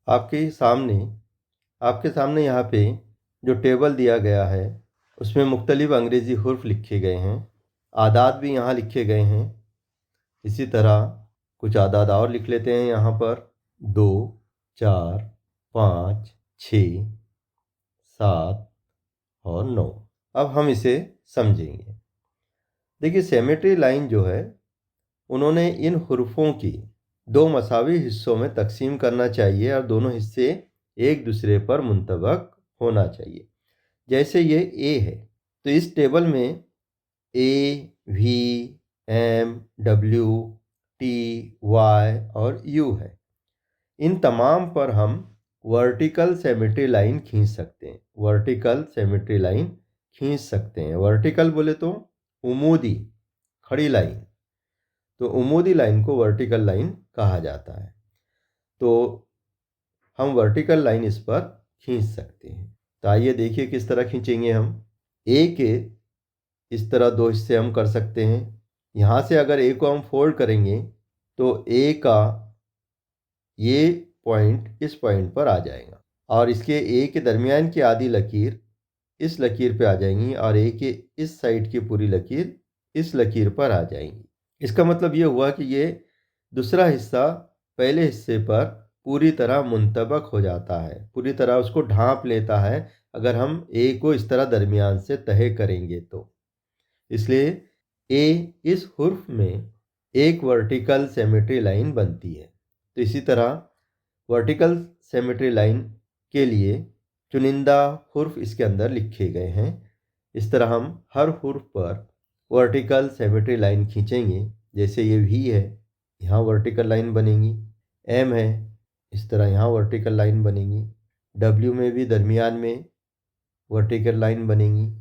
आपके सामने यहाँ पे जो टेबल दिया गया है उसमें मुख्तलिफ अंग्रेज़ी हुर्फ लिखे गए हैं। आदाद भी यहाँ लिखे गए हैं। इसी तरह कुछ आदाद और लिख लेते हैं यहाँ पर 2, 4, 5, 6, 7 और 9। अब हम इसे समझेंगे। देखिए, सिमेट्री लाइन जो है उन्होंने इन हुर्फों की दो मसावी हिस्सों में तकसीम करना चाहिए और दोनों हिस्से एक दूसरे पर मुंतबक होना चाहिए। जैसे ये ए है तो इस टेबल में A, V, M, W, T, Y और यू है। इन तमाम पर हम वर्टिकल सिमेट्री लाइन खींच सकते हैं। वर्टिकल बोले तो उमूदी खड़ी लाइन, तो उमूदी लाइन को वर्टिकल लाइन कहा जाता है। तो हम वर्टिकल लाइन इस पर खींच सकते हैं। तो आइए देखिए किस तरह खींचेंगे हम। ए के इस तरह दो हिस्से हम कर सकते हैं। यहाँ से अगर ए को हम फोल्ड करेंगे तो ए का ये पॉइंट इस पॉइंट पर आ जाएगा और इसके ए के दरमियान की आधी लकीर इस लकीर पे आ जाएंगी और ए के इस साइड की पूरी लकीर इस लकीर पर आ जाएंगी। इसका मतलब ये हुआ कि ये दूसरा हिस्सा पहले हिस्से पर पूरी तरह मुंतबक हो जाता है, पूरी तरह उसको ढांप लेता है अगर हम ए को इस तरह दरमियान से तय करेंगे तो। इसलिए ए इस हुर्फ में एक वर्टिकल सिमेट्री लाइन बनती है। तो इसी तरह वर्टिकल सिमेट्री लाइन के लिए चुनिंदा हुर्फ इसके अंदर लिखे गए हैं। इस तरह हम हर हुर्फ पर वर्टिकल सिमेट्री लाइन खींचेंगे। जैसे ये वी है, यहाँ वर्टिकल लाइन बनेगी। एम है, इस तरह यहाँ वर्टिकल लाइन बनेगी। डब्ल्यू में भी दरमियान में वर्टिकल लाइन बनेगी।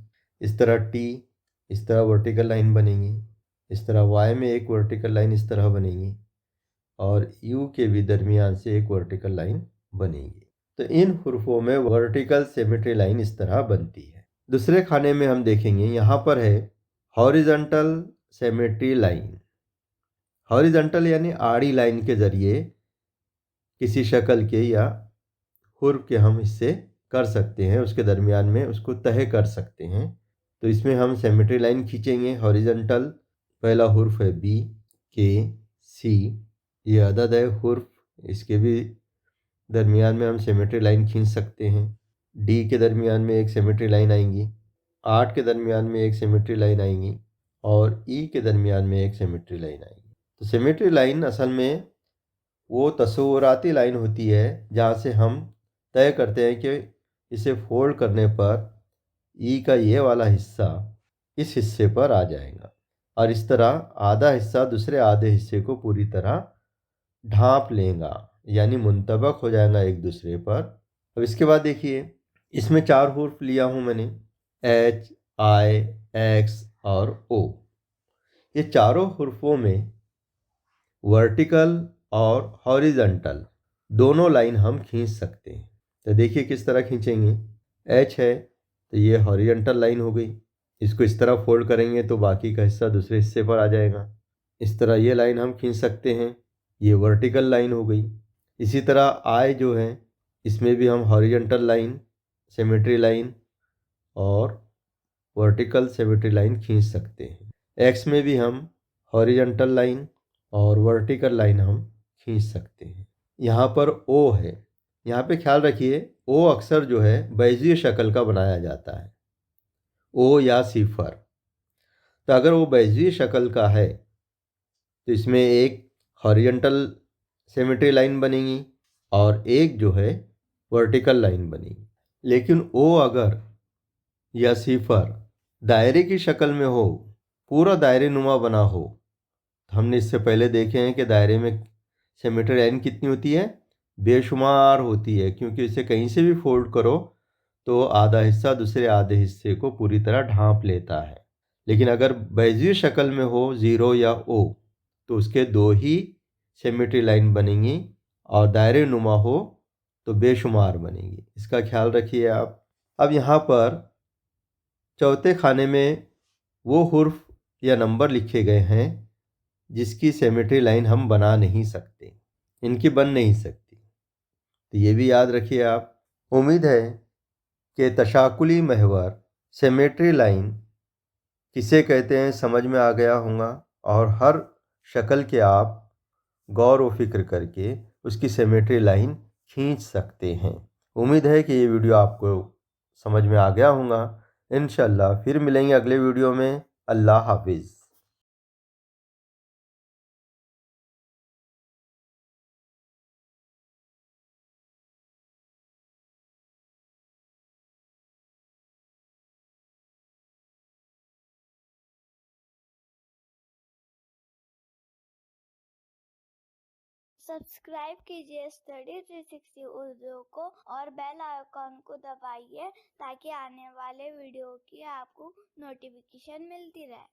इस तरह टी, इस तरह वर्टिकल लाइन बनेगी। इस तरह वाई में एक वर्टिकल लाइन इस तरह बनेगी और यू के भी दरमियान से एक वर्टिकल लाइन बनेगी। तो इन हुर्फों में वर्टिकल सिमेट्री लाइन इस तरह बनती है। दूसरे खाने में हम देखेंगे, यहाँ पर है हॉरिजॉन्टल सिमेट्री लाइन। हॉरिजॉन्टल यानी आड़ी लाइन के ज़रिए किसी शक्ल के या हुर्फ के हम हिस्से कर सकते हैं, उसके दरमियान में उसको तय कर सकते हैं। तो इसमें हम सिमेट्री लाइन खींचेंगे हॉरिजॉन्टल। पहला हुर्फ है बी, के, सी, ये अदद है हुर्फ, इसके भी दरमियान में हम सिमेट्री लाइन खींच सकते हैं। डी के दरमियान में एक सिमेट्री लाइन आएंगी, 8 के दरमियान में एक सिमेट्री लाइन आएंगी और ई के दरमियान में एक सिमेट्री लाइन आएंगी। तो सिमेट्री लाइन असल में वो तस्वुराती लाइन होती है जहाँ से हम तय करते हैं कि इसे फोल्ड करने पर ई का ये वाला हिस्सा इस हिस्से पर आ जाएगा और इस तरह आधा हिस्सा दूसरे आधे हिस्से को पूरी तरह ढांप लेगा, यानी मुंतबक हो जाएगा एक दूसरे पर। अब इसके बाद देखिए, इसमें 4 हुर्फ लिया हूँ मैंने, एच, आई, एक्स और ओ। ये चारों हुर्फों में वर्टिकल और हॉरिजॉन्टल दोनों लाइन हम खींच सकते हैं। तो देखिए किस तरह खींचेंगे। एच है तो ये हॉरिजॉन्टल लाइन हो गई, इसको इस तरह फोल्ड करेंगे तो बाकी का हिस्सा दूसरे हिस्से पर आ जाएगा। इस तरह ये लाइन हम खींच सकते हैं, ये वर्टिकल लाइन हो गई। इसी तरह आई जो है इसमें भी हम हॉरिजॉन्टल लाइन, सिमेट्री लाइन और वर्टिकल सिमेट्री लाइन खींच सकते हैं। एक्स में भी हम हॉरिजॉन्टल लाइन और वर्टिकल लाइन हम खींच सकते हैं। यहाँ पर ओ है, यहाँ पे ख्याल रखिए ओ अक्सर जो है बैजियर शक्ल का बनाया जाता है, ओ या सिफर। तो अगर वो बैजियर शक्ल का है तो इसमें एक हॉरिजॉन्टल सिमेट्री लाइन बनेगी और एक जो है वर्टिकल लाइन बनेगी। लेकिन ओ अगर या सिफर दायरे की शक्ल में हो, पूरा दायरे नुमा बना हो, तो हमने इससे पहले देखे हैं कि दायरे में सिमेट्री लाइन कितनी होती है, बेशुमार होती है, क्योंकि इसे कहीं से भी फोल्ड करो तो आधा हिस्सा दूसरे आधे हिस्से को पूरी तरह ढांप लेता है। लेकिन अगर बैजियर शक्ल में हो, ज़ीरो या ओ, तो उसके 2 ही सिमेट्री लाइन बनेंगी और दायरे नुमा हो तो बेशुमार बनेगी। इसका ख्याल रखिए आप। अब यहाँ पर चौथे खाने में वो हुर्फ या नंबर लिखे गए हैं जिसकी सिमेट्री लाइन हम बना नहीं सकते, इनकी बन नहीं सकती। तो ये भी याद रखिए आप। उम्मीद है कि तशाकुली महवर सिमेट्री लाइन किसे कहते हैं समझ में आ गया होगा और हर शक्ल के आप गौर व फिक्र करके उसकी सिमेट्री लाइन खींच सकते हैं। उम्मीद है कि ये वीडियो आपको समझ में आ गया होगा। इंशाल्लाह फिर मिलेंगे अगले वीडियो में। अल्लाह हाफिज़। सब्सक्राइब कीजिए स्टडी 360 उर्दू को और बेल आइकॉन को दबाइए ताकि आने वाले वीडियो की आपको नोटिफिकेशन मिलती रहे।